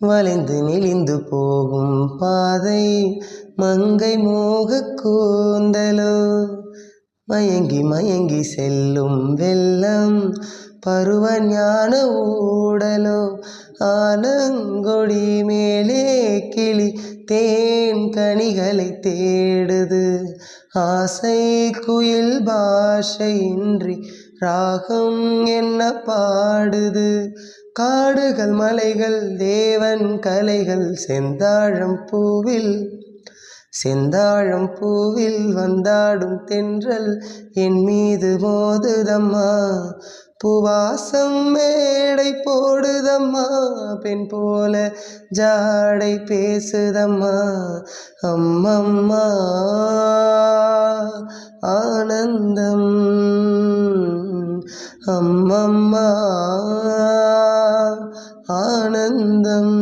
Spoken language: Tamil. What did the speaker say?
வளைந்து நெளிந்து போகும் பாதை மங்கை மோகக் கூந்தலோ மயங்கி மயங்கி செல்லும் வெள்ளம் பருவ ஞான ஊடலோ ஆலங்கொடி மேலே கிளி தேன் கனிகளை தேடுது ஆசை குயில் பாஷையின்றி ராகம் என்ன பாடுது காடுகள் மலைகள் தேவன் கலைகள் செந்தாழம் பூவில் வந்தாடும் தென்றல் என் மீது மோதுதம்மா பூவாசம் மேடை போடுதம்மா பெண் போல ஜாடை பேசுதம்மா அம்மம்மா ஆனந்தம் அம்மம்மா ஆனந்தம்